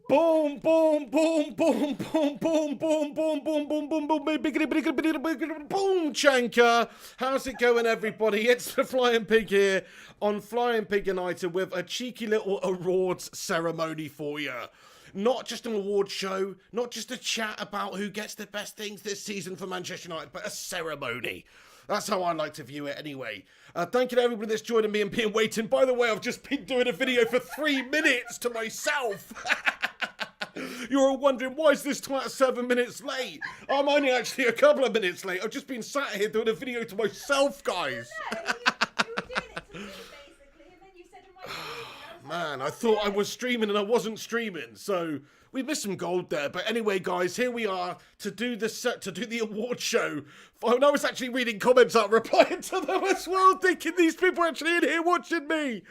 Boom, boom, boom, boom, boom, boom, boom, boom, boom, boom, boom, boom, biggity, biggity, biggity, biggity, boom, Chanka. How's it going, everybody? It's the Flying Pig here on Flying Pig United with a cheeky little awards ceremony for you. Not just an award show, not just a chat about who gets the best things this season for Manchester United, but a ceremony. That's how I like to view it anyway. Thank you to everybody that's joining me and being waiting. By the way, I've just been doing a video for 3 minutes to myself. You're all wondering, why is this twat 7 minutes late? I'm only actually a couple of minutes late. I've just been sat here doing a video to myself, guys. You were doing it to me, basically, and then you said, am I streaming? Man, I thought I was streaming and I wasn't streaming, so we missed some gold there. But anyway, guys, here we are to do the award show. And I was actually reading comments out, replying to them as well, thinking these people are actually in here watching me.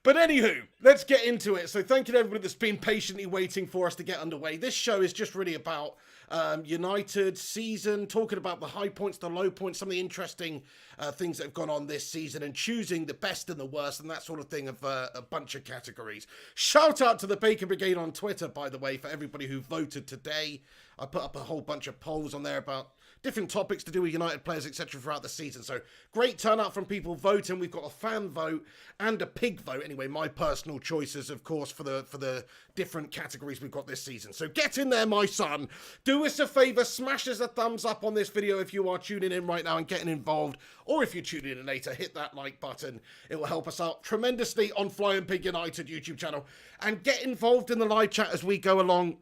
But anywho, let's get into it. So thank you to everybody that's been patiently waiting for us to get underway. This show is just really about United season, talking about the high points, the low points, some of the interesting things that have gone on this season, and choosing the best and the worst and that sort of thing of a bunch of categories. Shout out to the Bacon Brigade on Twitter, by the way, for everybody who voted today. I put up a whole bunch of polls on there about different topics to do with United players, etc. throughout the season. So great turnout from people voting. We've got a fan vote and a pig vote. Anyway, my personal choices, of course, for the different categories we've got this season. So get in there, my son. Do us a favour, smash us a thumbs up on this video if you are tuning in right now and getting involved. Or if you're tuning in later, hit that like button. It will help us out tremendously on Flying Pig United YouTube channel. And get involved in the live chat as we go along.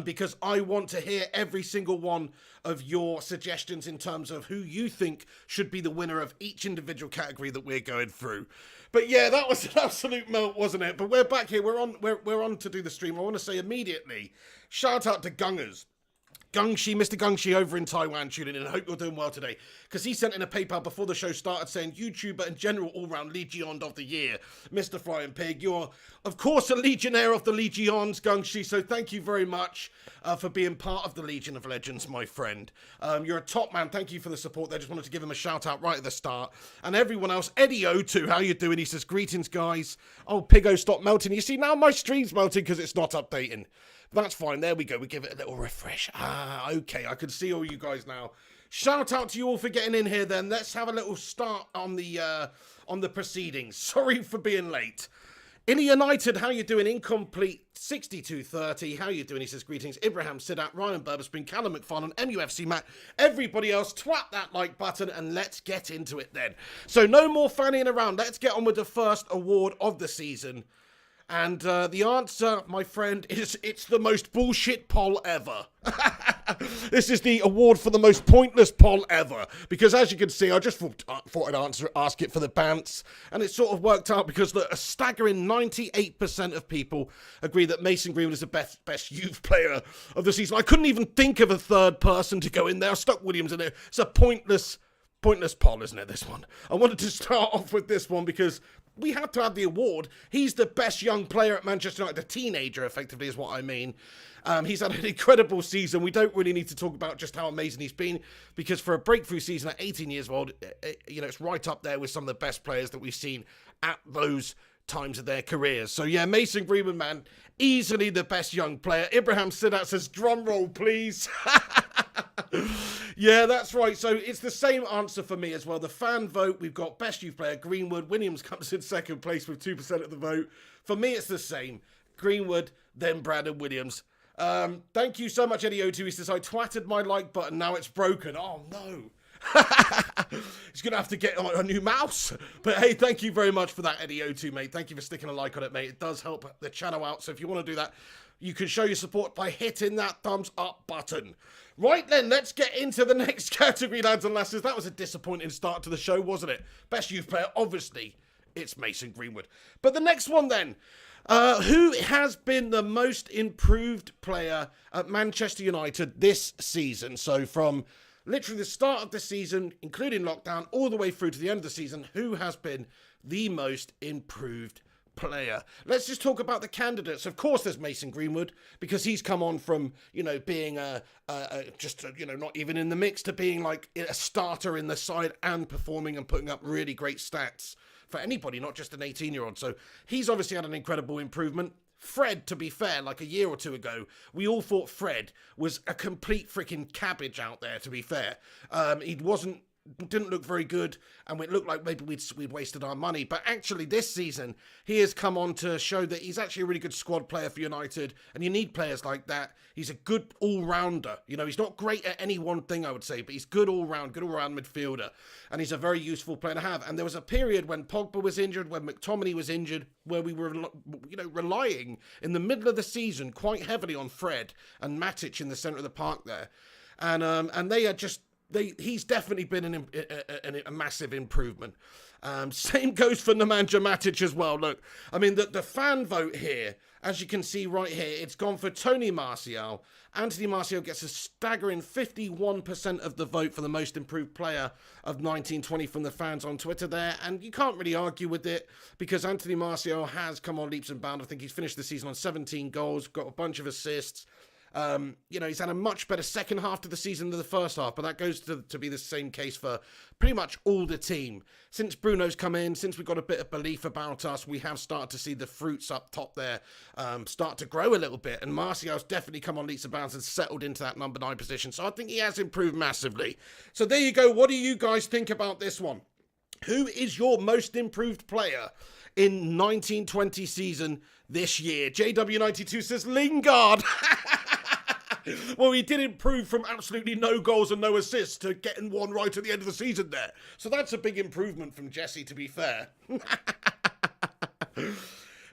Because I want to hear every single one of your suggestions in terms of who you think should be the winner of each individual category that we're going through. But yeah, that was an absolute melt, wasn't it? But we're back here. We're on to do the stream. I want to say immediately, shout out to Gungers. Gungshi, Mr. Gungshi over in Taiwan tuning in. I hope you're doing well today. Because he sent in a PayPal before the show started saying, YouTuber and general all-round Legion of the Year. Mr. Flying Pig, you're, of course, a Legionnaire of the Legions, Gungshi. So thank you very much for being part of the Legion of Legends, my friend. You're a top man. Thank you for the support there. Just wanted to give him a shout out right at the start. And everyone else, Eddie O2, how you doing? He says, greetings, guys. Oh, Piggo, stop melting. You see, now my stream's melting because it's not updating. That's fine. There we go. We give it a little refresh. Ah, okay. I can see all you guys now. Shout out to you all for getting in here then. Let's have a little start on the proceedings. Sorry for being late. In United, how you doing? Incomplete 6230. How you doing? He says, greetings. Ibrahim Sidat, Ryan Burberspin, Callum McFarlane, MUFC Matt, everybody else. Twat that like button and let's get into it then. So no more fanning around. Let's get on with the first award of the season. And the answer, my friend, is it's the most bullshit poll ever. This is the award for the most pointless poll ever. Because as you can see, I just thought I'd ask it for the bants. And it sort of worked out because a staggering 98% of people agree that Mason Greenwood is the best youth player of the season. I couldn't even think of a third person to go in there. I stuck Williams in there. It's a pointless poll, isn't it, this one? I wanted to start off with this one because we have to have the award. He's the best young player at Manchester United. A teenager, effectively, is what I mean. He's had an incredible season. We don't really need to talk about just how amazing he's been, because for a breakthrough season at 18 years old, it's right up there with some of the best players that we've seen at those times of their careers. So yeah, Mason Greenwood, man, easily the best young player. Ibrahim Sidat says, drum roll, please. Yeah, that's right. So it's the same answer for me as well. The fan vote, we've got best youth player, Greenwood. Williams comes in second place with 2% of the vote. For me, it's the same. Greenwood, then Brandon Williams. Thank you so much, Eddie O2. He says, I twatted my like button. Now it's broken. Oh, no. He's going to have to get a new mouse. But hey, thank you very much for that, Eddie O2, mate. Thank you for sticking a like on it, mate. It does help the channel out. So if you want to do that, you can show your support by hitting that thumbs up button. Right then, let's get into the next category, lads and lasses. That was a disappointing start to the show, wasn't it? Best youth player, obviously, it's Mason Greenwood. But the next one then, who has been the most improved player at Manchester United this season? So from literally the start of the season, including lockdown, all the way through to the end of the season, who has been the most improved player? Let's just talk about the candidates. Of course, there's Mason Greenwood, because he's come on from, being not even in the mix to being like a starter in the side and performing and putting up really great stats for anybody, not just an 18-year-old. So he's obviously had an incredible improvement. Fred, to be fair, like a year or two ago, we all thought Fred was a complete freaking cabbage out there, to be fair. Didn't look very good, and it looked like maybe we'd wasted our money. But actually, this season, he has come on to show that he's actually a really good squad player for United, and you need players like that. He's a good all-rounder. You know, he's not great at any one thing, I would say, but he's good all-round midfielder, and he's a very useful player to have. And there was a period when Pogba was injured, when McTominay was injured, where we were, relying in the middle of the season quite heavily on Fred and Matic in the centre of the park there. And they are just... he's definitely been a massive improvement. Same goes for Nemanja Matic as well. Look, I mean, the fan vote here, as you can see right here, it's gone for Tony Martial. Anthony Martial gets a staggering 51% of the vote for the most improved player of 1920 from the fans on Twitter there. And you can't really argue with it, because Anthony Martial has come on leaps and bounds. I think he's finished the season on 17 goals, got a bunch of assists. He's had a much better second half to the season than the first half, but that goes to be the same case for pretty much all the team. Since Bruno's come in, since we've got a bit of belief about us, we have started to see the fruits up top there start to grow a little bit, and Martial's definitely come on leaps and bounds and settled into that number 9 position, so I think he has improved massively. So there you go. What do you guys think about this one? Who is your most improved player in 1920 season this year? JW92 says Lingard. Well, he did improve from absolutely no goals and no assists to getting one right at the end of the season there. So that's a big improvement from Jesse, to be fair.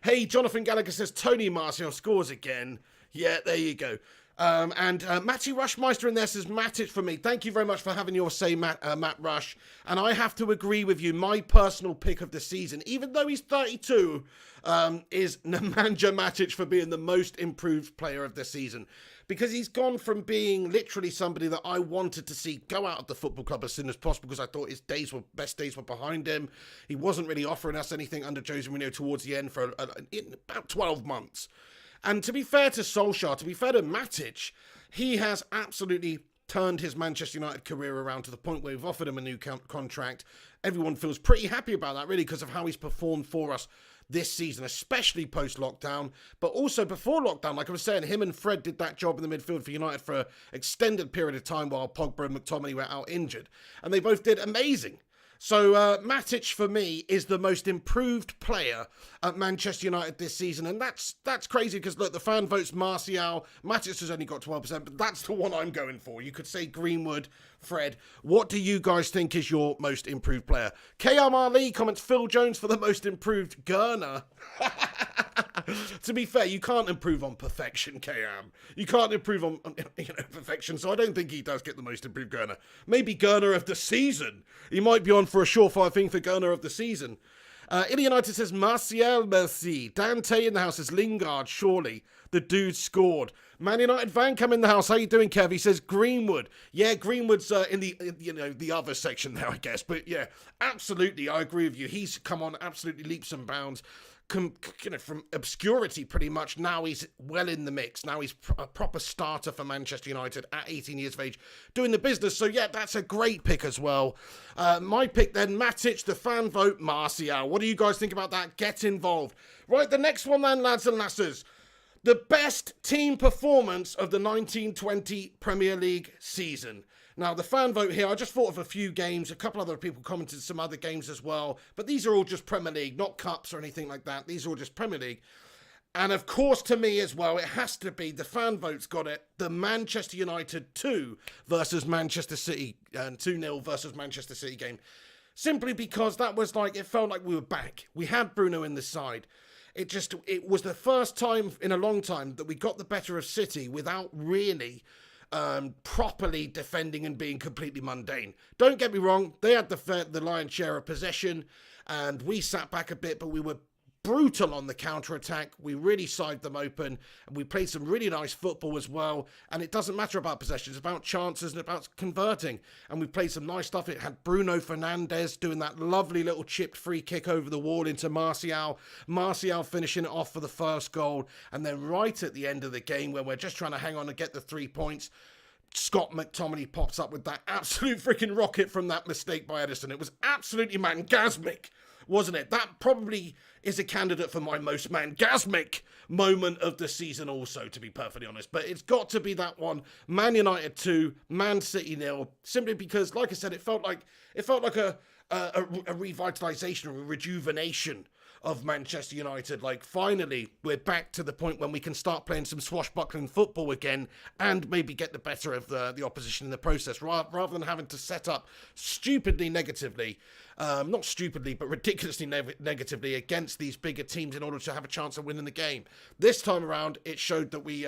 Hey, Jonathan Gallagher says Tony Martial scores again. Yeah, there you go. Matty Rushmeister in there says Matic for me. Thank you very much for having your say, Matt Rush. And I have to agree with you. My personal pick of the season, even though he's 32, is Nemanja Matic for being the most improved player of the season. Because he's gone from being literally somebody that I wanted to see go out of the football club as soon as possible, because I thought his best days were behind him. He wasn't really offering us anything under Jose Mourinho towards the end for about 12 months. And to be fair to Solskjaer, to be fair to Matic, he has absolutely turned his Manchester United career around to the point where we've offered him a new contract. Everyone feels pretty happy about that, really, because of how he's performed for us this season, especially post-lockdown, but also before lockdown. Like I was saying, him and Fred did that job in the midfield for United for an extended period of time while Pogba and McTominay were out injured, and they both did amazing. So Matic, for me, is the most improved player at Manchester United this season. And that's crazy because, look, the fan votes Martial. Matic has only got 12%, but that's the one I'm going for. You could say Greenwood, Fred. What do you guys think is your most improved player? KM Ali comments Phil Jones for the most improved Gurner. To be fair, you can't improve on perfection, KM. You can't improve on perfection, so I don't think he does get the most improved Gurner. Maybe Gurner of the season. He might be on for a surefire thing for Gurner of the season. United says Martial, merci. Dante in the house says Lingard, surely. The dude scored. Man United Van come in the house. How you doing, Kev? He says Greenwood. Yeah, Greenwood's in the other section there, I guess. But yeah, absolutely, I agree with you. He's come on absolutely leaps and bounds. From obscurity, pretty much. Now he's well in the mix. Now he's a proper starter for Manchester United at 18 years of age, doing the business. So yeah, that's a great pick as well. My pick then, Matic, the fan vote, Martial. What do you guys think about that? Get involved. Right, the next one then, lads and lasses. The best team performance of the 1920 Premier League season. Now, the fan vote here, I just thought of a few games. A couple other people commented some other games as well. But these are all just Premier League, not cups or anything like that. These are all just Premier League. And of course, to me as well, it has to be, the fan vote's got it, the Manchester United 2 versus Manchester City, 2-0 versus Manchester City game. Simply because that was like, it felt like we were back. We had Bruno in the side. It was the first time in a long time that we got the better of City without really properly defending and being completely mundane. Don't get me wrong, they had the lion's share of possession and we sat back a bit, but we were brutal on the counter-attack. We really sided them open and we played some really nice football as well. And it doesn't matter about possession, it's about chances and about converting. And we played some nice stuff. It had Bruno Fernandez doing that lovely little chipped free kick over the wall into Martial. Martial finishing it off for the first goal. And then right at the end of the game, where we're just trying to hang on and get the 3 points, Scott McTominay pops up with that absolute freaking rocket from that mistake by Edison. It was absolutely mangasmic. wasn't it? That probably is a candidate for my most mangasmic moment of the season also, to be perfectly honest. But it's got to be that one. Man United 2, Man City 0, simply because, like I said, it felt like a revitalization or a rejuvenation of Manchester United. Like, finally, we're back to the point when we can start playing some swashbuckling football again and maybe get the better of the opposition in the process, rather than having to set up stupidly negatively, not stupidly, but ridiculously negatively against these bigger teams in order to have a chance of winning the game. This time around, it showed that we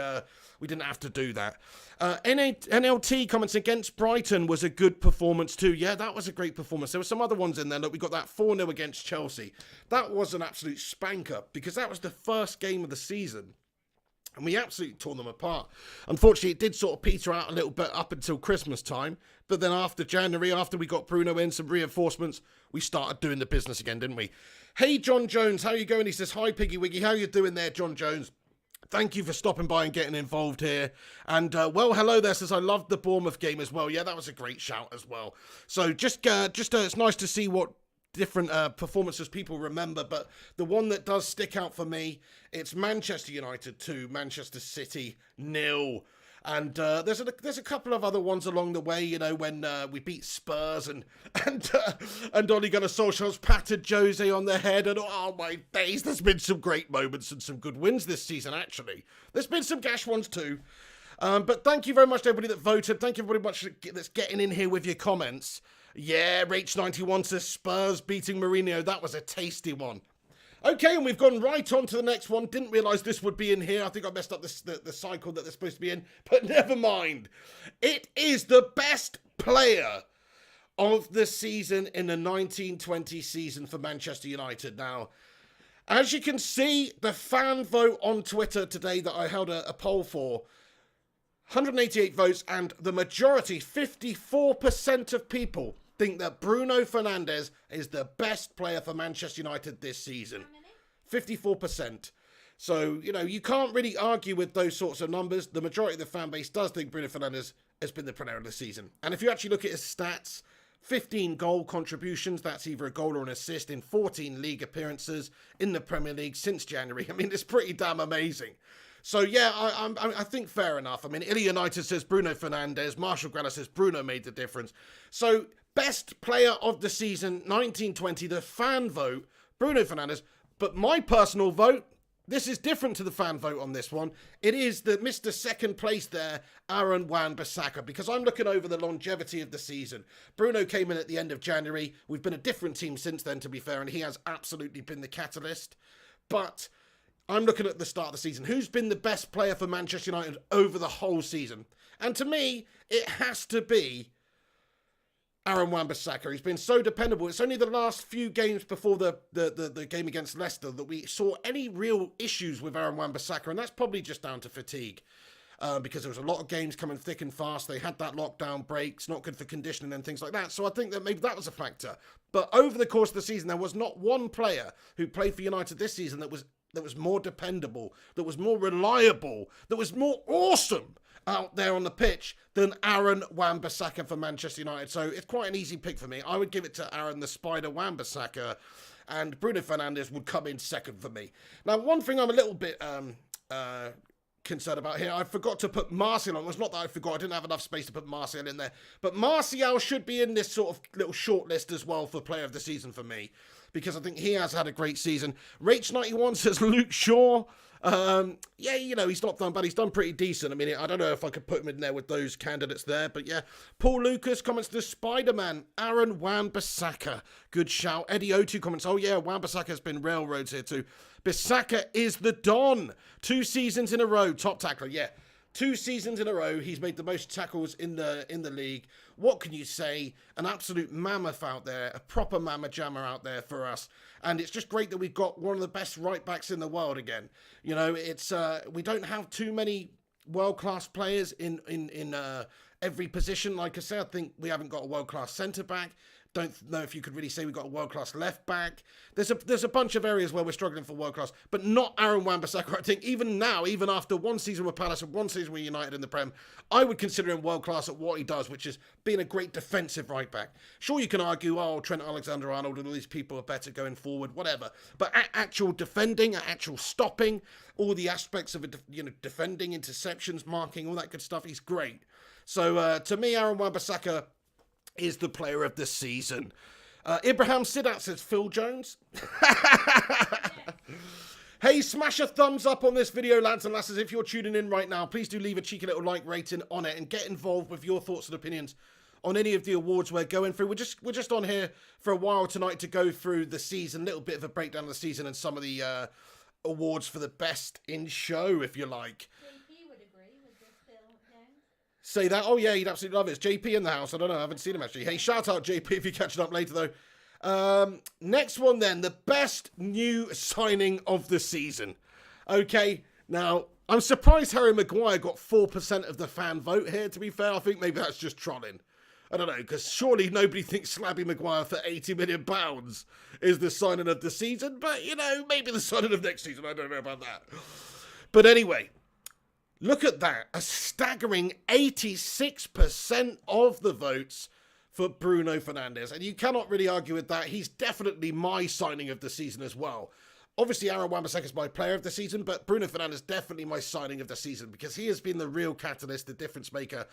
didn't have to do that. NLT comments against Brighton was a good performance too. Yeah, that was a great performance. There were some other ones in there. Look, we got that 4-0 against Chelsea. That was an absolute spanker because that was the first game of the season. And we absolutely tore them apart. Unfortunately, it did sort of peter out a little bit up until Christmas time. But then after January, after we got Bruno in, some reinforcements, we started doing the business again, didn't we? Hey, John Jones, how you going? He says, hi, Piggy Wiggy. How you doing there, John Jones? Thank you for stopping by and getting involved here. And, well, hello there, says I loved the Bournemouth game as well. Yeah, that was a great shout as well. So it's nice to see what different performances people remember, but the one that does stick out for me, it's Manchester United 2, Manchester City 0. And there's a couple of other ones along the way, you know, when we beat Spurs and Ole Gunnar Solskjaer's patted Jose on the head, and oh my days, there's been some great moments and some good wins this season, actually. There's been some gash ones too. But thank you very much to everybody that voted. Thank you very much that's getting in here with your comments. Yeah, Rach91 says Spurs beating Mourinho. That was a tasty one. Okay, and we've gone right on to the next one. Didn't realise this would be in here. I think I messed up the cycle that they're supposed to be in. But never mind. It is the best player of the season in the 1920 season for Manchester United. Now, as you can see, the fan vote on Twitter today that I held a poll for, 188 votes, and the majority, 54% of people, think that Bruno Fernandez is the best player for Manchester United this season. 54%. So, you know, you can't really argue with those sorts of numbers. The majority of the fan base does think Bruno Fernandez has been the player of the season. And if you actually look at his stats, 15 goal contributions, that's either a goal or an assist in 14 league appearances in the Premier League since January. I mean, it's pretty damn amazing. So, yeah, I think fair enough. I mean, Illy United says Bruno Fernandez. Marshall Grella says Bruno made the difference. So, best player of the season, 1920, the fan vote, Bruno Fernandez. But my personal vote, this is different to the fan vote on this one. It is the Mr. Second Place there, Aaron Wan-Bissaka, because I'm looking over the longevity of the season. Bruno came in at the end of January. We've been a different team since then, to be fair, and he has absolutely been the catalyst. But I'm looking at the start of the season. Who's been the best player for Manchester United over the whole season? And to me, it has to be Aaron Wan-Bissaka. He's been so dependable. It's only the last few games before the game against Leicester that we saw any real issues with Aaron Wan-Bissaka, and that's probably just down to fatigue. Because there was a lot of games coming thick and fast. They had that lockdown breaks, not good for conditioning and things like that. So I think that maybe that was a factor. But over the course of the season, there was not one player who played for United this season that was more dependable, that was more reliable, that was more awesome out there on the pitch than Aaron Wan-Bissaka for Manchester United. So it's quite an easy pick for me. I would give it to Aaron the Spider Wan-Bissaka, and Bruno Fernandes would come in second for me. Now, one thing I'm a little bit concerned about here, I forgot to put Martial on. Well, it's not that I forgot, I didn't have enough space to put Martial in there. But Martial should be in this sort of little short list as well for player of the season for me, because I think he has had a great season. Rach91 says Luke Shaw. Yeah, you know, he's not done bad. He's done pretty decent. I mean, I don't know if I could put him in there with those candidates there, but yeah. Paul Lucas comments to Spider-Man, Aaron Wan-Bissaka. Good shout. Eddie O2 comments, oh yeah, Wan-Bissaka's been railroads here too. Bissaka is the Don. 2 seasons in a row. Top tackler, yeah. 2 seasons in a row, he's made the most tackles in the league. What can you say? An absolute mammoth out there, a proper mamma jammer out there for us. And it's just great that we've got one of the best right backs in the world again. You know, it's we don't have too many world-class players in every position. Like I said, I think we haven't got a world-class centre-back. don't know if you could really say we've got a world-class left-back. There's a bunch of areas where we're struggling for world-class, but not Aaron Wan-Bissaka. I think even now, even after one season with Palace and one season with United in the Prem, I would consider him world-class at what he does, which is being a great defensive right-back. Sure, you can argue, oh, Trent Alexander-Arnold and all these people are better going forward, whatever. But at actual defending, at actual stopping, all the aspects of defending, interceptions, marking, all that good stuff, he's great. So to me, Aaron Wan-Bissaka is the player of the season. Ibrahim Sidat says Phil Jones. Hey, smash a thumbs up on this video, lads and lasses. If you're tuning in right now, please do leave a cheeky little like rating on it and get involved with your thoughts and opinions on any of the awards we're going through. We're just on here for a while tonight to go through the season, a little bit of a breakdown of the season and some of the awards for the best in show, if you like. JP would agree with this Phil Jones. Say that? Oh yeah, he'd absolutely love it. It's JP in the house. I don't know. I haven't seen him actually. Hey, shout out JP if you're catching up later though. Next one then, the best new signing of the season. Okay, now I'm surprised Harry Maguire got 4% of the fan vote here. To be fair, I think maybe that's just trolling. I don't know, because surely nobody thinks Slabby Maguire for £80 million is the signing of the season. But, you know, maybe the signing of next season. I don't know about that. But anyway, look at that. A staggering 86% of the votes for Bruno Fernandez. And you cannot really argue with that. He's definitely my signing of the season as well. Obviously, Aaron Wan-Bissaka is my player of the season, but Bruno Fernandez definitely my signing of the season because he has been the real catalyst, the difference maker.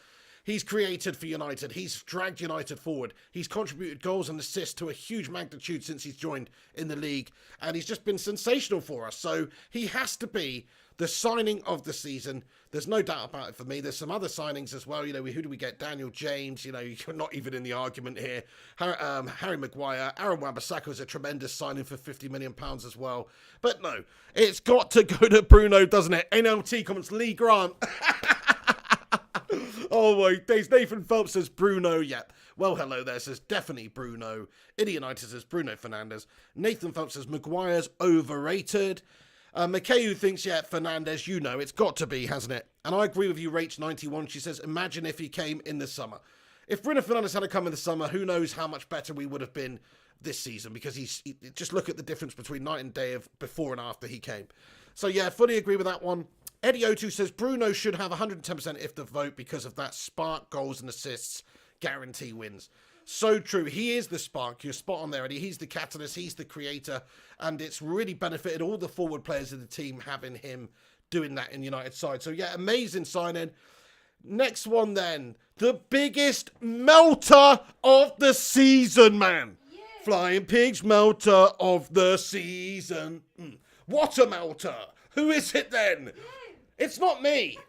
He's created for United. He's dragged United forward. He's contributed goals and assists to a huge magnitude since he's joined in the league. And he's just been sensational for us. So he has to be the signing of the season. There's no doubt about it for me. There's some other signings as well. You know, who do we get? Daniel James. You know, you're not even in the argument here. Harry Maguire. Aaron Wan-Bissaka is a tremendous signing for £50 million as well. But no, it's got to go to Bruno, doesn't it? NLT comments, Lee Grant. Oh my days, Nathan Phelps says Bruno, yeah. Well, hello there, says definitely Bruno. Idiot United says Bruno Fernandez. Nathan Phelps says Maguire's overrated. McKay thinks, yeah, Fernandez, you know, it's got to be, hasn't it? And I agree with you, Rach91. She says, imagine if he came in the summer. If Bruno Fernandez had come in the summer, who knows how much better we would have been this season, because just look at the difference between night and day of before and after he came. So yeah, fully agree with that one. Eddie O2 says Bruno should have 110% if the vote because of that spark, goals and assists, guarantee wins. So true. He is the spark. You're spot on there, Eddie. He's the catalyst. He's the creator. And it's really benefited all the forward players of the team having him doing that in United side. So yeah, amazing signing. Next one then. The biggest melter of the season, man. Yeah. Flying Pigs melter of the season. What a melter. Who is it then? Yeah. It's not me.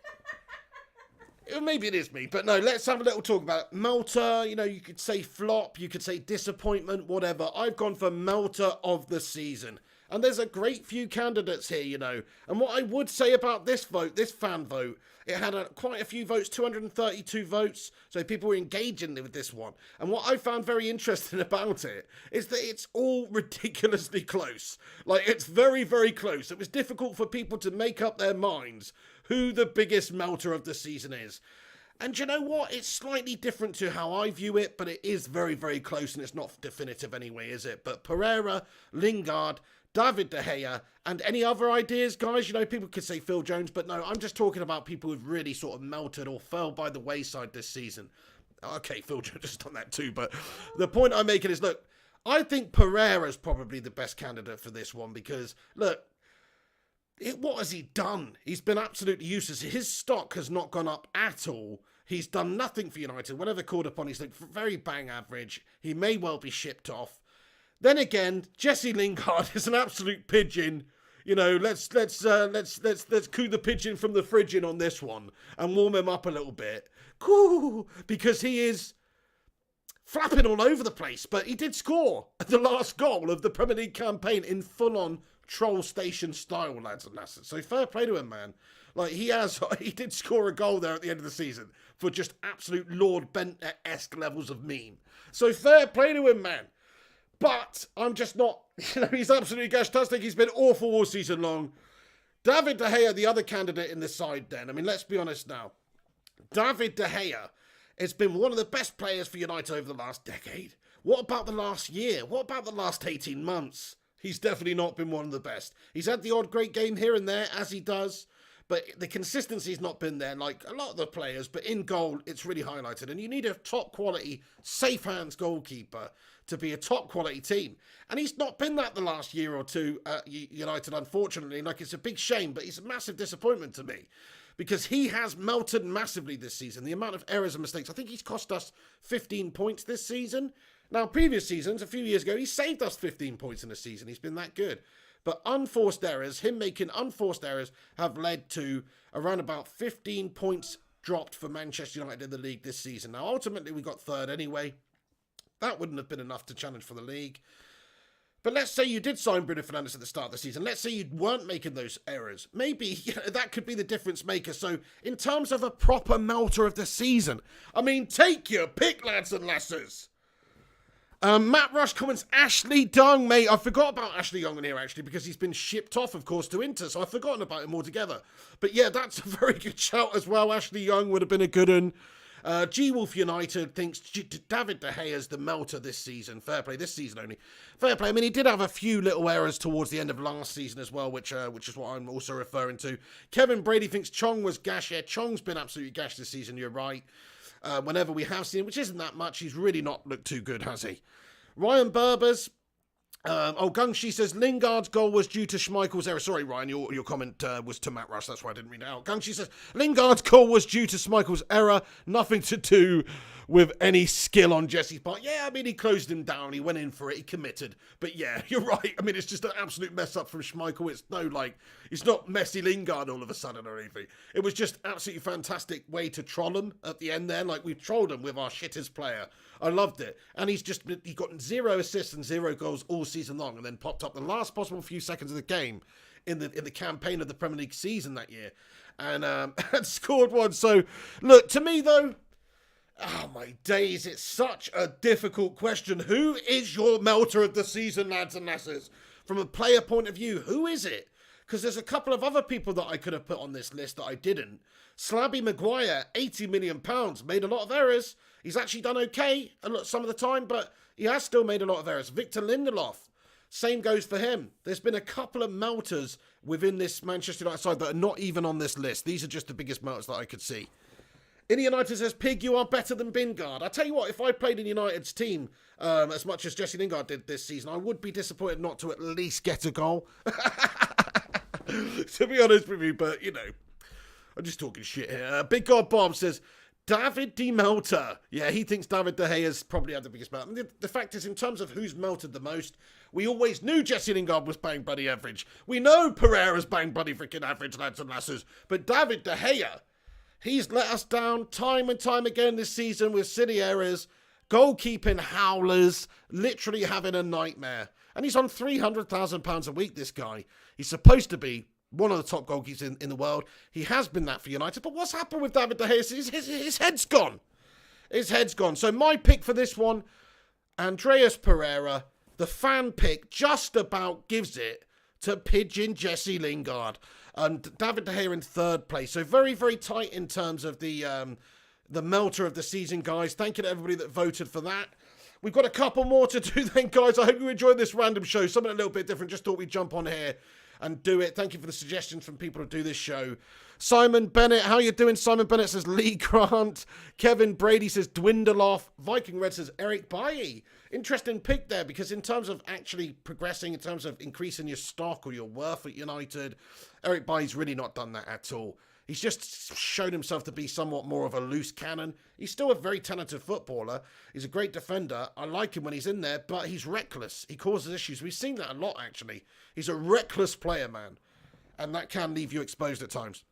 Maybe it is me, but no, let's have a little talk about it. Melter, you know, you could say flop, you could say disappointment, whatever. I've gone for melter of the season. And there's a great few candidates here, you know. And what I would say about this vote, this fan vote, it had quite a few votes, 232 votes. So people were engaging with this one. And what I found very interesting about it is that it's all ridiculously close. Like, it's very, very close. It was difficult for people to make up their minds who the biggest melter of the season is. And you know what? It's slightly different to how I view it, but it is very, very close, and it's not definitive anyway, is it? But Pereira, Lingard, David De Gea, and any other ideas, guys? You know, people could say Phil Jones, but no, I'm just talking about people who've really sort of melted or fell by the wayside this season. Okay, Phil Jones has done that too, but the point I'm making is, look, I think Pereira's probably the best candidate for this one because, look, what has he done? He's been absolutely useless. His stock has not gone up at all. He's done nothing for United. Whenever called upon, he's looked very bang average. He may well be shipped off. Then again, Jesse Lingard is an absolute pigeon. You know, let's coo the pigeon from the fridge in on this one and warm him up a little bit. Cool, because he is flapping all over the place. But he did score the last goal of the Premier League campaign in full-on troll station style, lads and lasses. So fair play to him, man. Like, he did score a goal there at the end of the season for just absolute Lord Bent-esque levels of meme. So fair play to him, man. But I'm just not, you know, he's absolutely gash-tastic. He's been awful all season long. David De Gea, the other candidate in the side then. I mean, let's be honest now. David De Gea has been one of the best players for United over the last decade. What about the last year? What about the last 18 months? He's definitely not been one of the best. He's had the odd great game here and there, as he does, but the consistency's not been there like a lot of the players, but in goal, it's really highlighted. And you need a top-quality, safe-hands goalkeeper to be a top-quality team. And he's not been that the last year or two at United, unfortunately. Like, it's a big shame, but he's a massive disappointment to me. Because he has melted massively this season. The amount of errors and mistakes. I think he's cost us 15 points this season. Now, previous seasons, a few years ago, he saved us 15 points in a season. He's been that good. But unforced errors, him making unforced errors, have led to around about 15 points dropped for Manchester United in the league this season. Now, ultimately, we got third anyway. That wouldn't have been enough to challenge for the league. But let's say you did sign Bruno Fernandez at the start of the season. Let's say you weren't making those errors. Maybe that could be the difference maker. So in terms of a proper melter of the season, I mean, take your pick, lads and lasses. Matt Rush comments, Ashley Young, mate. I forgot about Ashley Young in here, actually, because he's been shipped off, of course, to Inter. So I've forgotten about him altogether. But yeah, that's a very good shout as well. Ashley Young would have been a good one. G-Wolf United thinks David De Gea is the melter this season. Fair play, this season only. Fair play. I mean, he did have a few little errors towards the end of last season as well, which is what I'm also referring to. Kevin Brady thinks Chong was gash. Yeah, Chong's been absolutely gash this season, you're right. Whenever we have seen him, which isn't that much, he's really not looked too good, has he? Ryan Berbers. Gungshi says Lingard's goal was due to Schmeichel's error. Sorry, Ryan, your comment was to Matt Rush. That's why I didn't read it out. Gungshi says Lingard's goal was due to Schmeichel's error. Nothing to do with any skill on Jesse's part. Yeah, I mean, he closed him down. He went in for it. He committed. But yeah, you're right. I mean, it's just an absolute mess up from Schmeichel. It's not Messi Lingard all of a sudden or anything. It was just absolutely fantastic way to troll him at the end there. Like, we trolled him with our shittest player. I loved it. And he got 0 assists and 0 goals all season long, and then popped up the last possible few seconds of the game in the campaign of the Premier League season that year, and scored one. So, look, to me though, oh my days, it's such a difficult question. Who is your melter of the season, lads and lasses? From a player point of view, who is it? Because there's a couple of other people that I could have put on this list that I didn't. Slabby Maguire, £80 million, made a lot of errors. He's actually done okay some of the time, but he has still made a lot of errors. Victor Lindelof, same goes for him. There's been a couple of melters within this Manchester United side that are not even on this list. These are just the biggest melters that I could see. In United says, Pig, you are better than Lingard. I tell you what, if I played in United's team as much as Jesse Lingard did this season, I would be disappointed not to at least get a goal. To be honest with you, but, you know, I'm just talking shit here. Big God Bob says, David De Melter. Yeah, he thinks David De Gea's probably had the biggest melt. And the fact is, in terms of who's melted the most, we always knew Jesse Lingard was bang bloody average. We know Pereira's bang bloody freaking average, lads and lasses. But David De Gea, he's let us down time and time again this season with silly errors, goalkeeping howlers, literally having a nightmare. And he's on £300,000 a week, this guy. He's supposed to be one of the top goalkeepers in the world. He has been that for United. But what's happened with David De Gea? His head's gone. His head's gone. So my pick for this one, Andreas Pereira, the fan pick, just about gives it to Pigeon Jesse Lingard. And David De Gea in third place. So very, very tight in terms of the melter of the season, guys. Thank you to everybody that voted for that. We've got a couple more to do then, guys. I hope you enjoyed this random show. Something a little bit different. Just thought we'd jump on here and do it. Thank you for the suggestions from people to do this show. Simon Bennett, how you doing? Simon Bennett says Lee Grant. Kevin Brady says Dwindleoff. Viking Red says Eric Bailly. Interesting pick there, because in terms of actually progressing, in terms of increasing your stock or your worth at United, Eric Bailly's really not done that at all. He's just shown himself to be somewhat more of a loose cannon. He's still a very talented footballer. He's a great defender. I like him when he's in there, but he's reckless. He causes issues. We've seen that a lot, actually. He's a reckless player, man. And that can leave you exposed at times.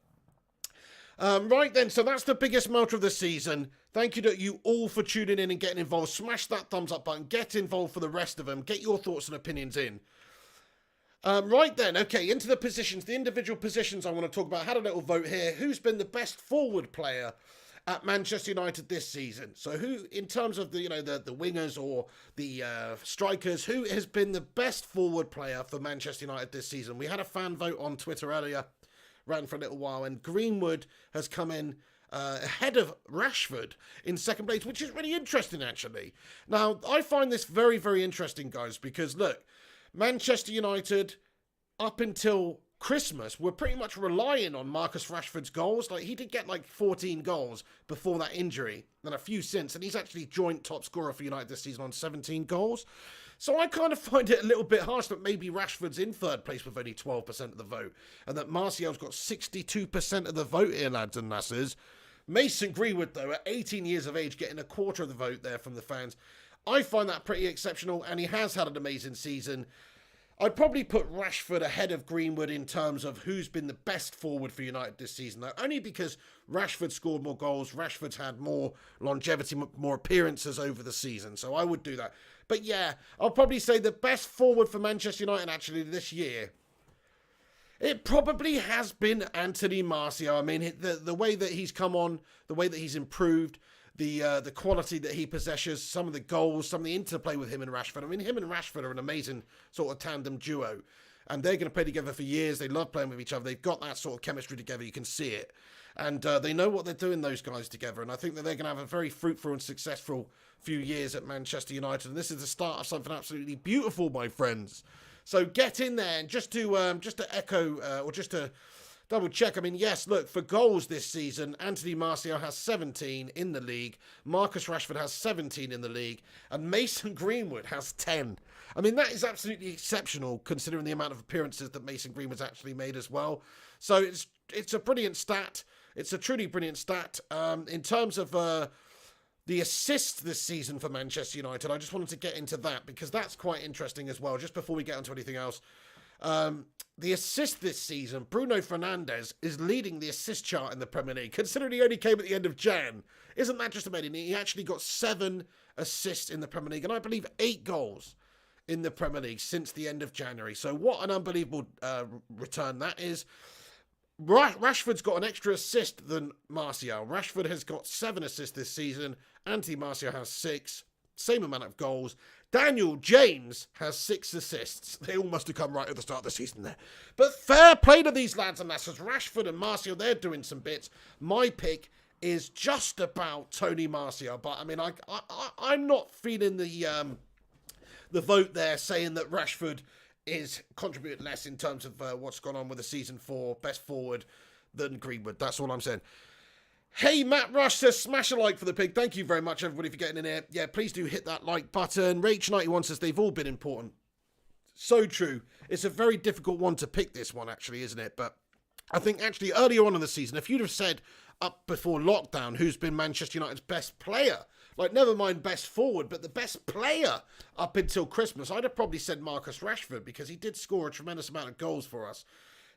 Right then, so that's the biggest melter of the season. Thank you to you all for tuning in and getting involved. Smash that thumbs up button. Get involved for the rest of them. Get your thoughts and opinions in. Right then, okay, into the positions, the individual positions I want to talk about. I had a little vote here. Who's been the best forward player at Manchester United this season? So who, in terms of the wingers or the strikers, who has been the best forward player for Manchester United this season? We had a fan vote on Twitter earlier, ran for a little while, and Greenwood has come in ahead of Rashford in second place, which is really interesting, actually. Now, I find this very, very interesting, guys, because, look, Manchester United, up until Christmas, were pretty much relying on Marcus Rashford's goals. Like, he did get, 14 goals before that injury, and a few since, and he's actually joint top scorer for United this season on 17 goals. So I kind of find it a little bit harsh that maybe Rashford's in third place with only 12% of the vote, and that Martial's got 62% of the vote here, lads and lasses. Mason Greenwood, though, at 18 years of age, getting a quarter of the vote there from the fans. I find that pretty exceptional, and he has had an amazing season. I'd probably put Rashford ahead of Greenwood in terms of who's been the best forward for United this season, though, only because Rashford scored more goals, Rashford's had more longevity, more appearances over the season, so I would do that. But yeah, I'll probably say the best forward for Manchester United actually this year, it probably has been Anthony Martial. I mean, the way that he's come on, the way that he's improved, the quality that he possesses, some of the goals, some of the interplay with him and Rashford. I mean, him and Rashford are an amazing sort of tandem duo. And they're going to play together for years. They love playing with each other. They've got that sort of chemistry together. You can see it. And they know what they're doing, those guys together. And I think that they're going to have a very fruitful and successful few years at Manchester United. And this is the start of something absolutely beautiful, my friends. So get in there. And just to echo, or just to double check, I mean, yes, look, for goals this season, Anthony Martial has 17 in the league. Marcus Rashford has 17 in the league. And Mason Greenwood has 10. I mean, that is absolutely exceptional considering the amount of appearances that Mason Greenwood's actually made as well. So it's a brilliant stat. It's a truly brilliant stat. In terms of the assists this season for Manchester United, I just wanted to get into that because that's quite interesting as well, just before we get onto anything else. The assist this season, Bruno Fernandez is leading the assist chart in the Premier League. Considering he only came at the end of Jan, isn't that just amazing? He actually got 7 assists in the Premier League, and I believe 8 goals in the Premier League since the end of January. So what an unbelievable return that is. Rashford's got an extra assist than Martial. Rashford has got 7 assists this season. Anthony Martial has 6. Same amount of goals. Daniel James has 6 assists. They all must have come right at the start of the season there. But fair play to these lads and lasses. Rashford and Martial, they're doing some bits. My pick is just about Tony Martial. But, I mean, I'm not feeling the vote there saying that Rashford is contributing less in terms of what's gone on with the season for best forward than Greenwood. That's all I'm saying. Hey, Matt Rush says, smash a like for the pig. Thank you very much, everybody, for getting in here. Yeah, please do hit that like button. Rach91 says, they've all been important. So true. It's a very difficult one to pick, this one, actually, isn't it? But I think, actually, earlier on in the season, if you'd have said up before lockdown who's been Manchester United's best player, like, never mind best forward, but the best player up until Christmas, I'd have probably said Marcus Rashford, because he did score a tremendous amount of goals for us.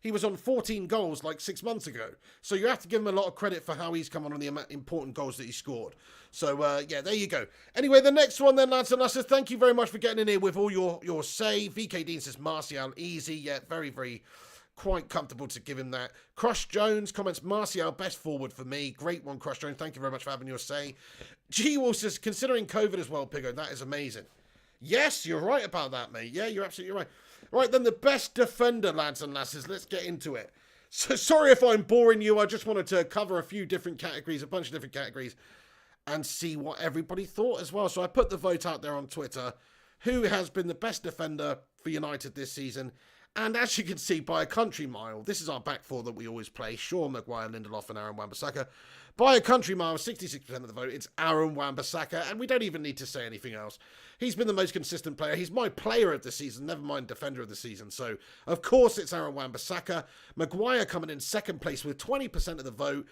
He was on 14 goals like 6 months ago. So you have to give him a lot of credit for how he's come on the important goals that he scored. So, yeah, there you go. Anyway, the next one then, lads and lasses. Thank you very much for getting in here with all your say. VK Dean says Martial, easy. Yeah, very, very quite comfortable to give him that. Crush Jones comments, Martial, best forward for me. Great one, Crush Jones. Thank you very much for having your say. G Wolf says, considering COVID as well, Piggo, that is amazing. Yes, you're right about that, mate. Yeah, you're absolutely right. Right, then the best defender, lads and lasses. Let's get into it. So sorry if I'm boring you. I just wanted to cover a few different categories, a bunch of different categories, and see what everybody thought as well. So I put the vote out there on Twitter. Who has been the best defender for United this season? And as you can see, by a country mile, this is our back four that we always play. Shaw, Maguire, Lindelof, and Aaron Wan-Bissaka. By a country mile, 66% of the vote, it's Aaron Wan-Bissaka, and we don't even need to say anything else. He's been the most consistent player. He's my player of the season, never mind defender of the season. So, of course, it's Aaron Wan-Bissaka. Maguire coming in second place with 20% of the vote.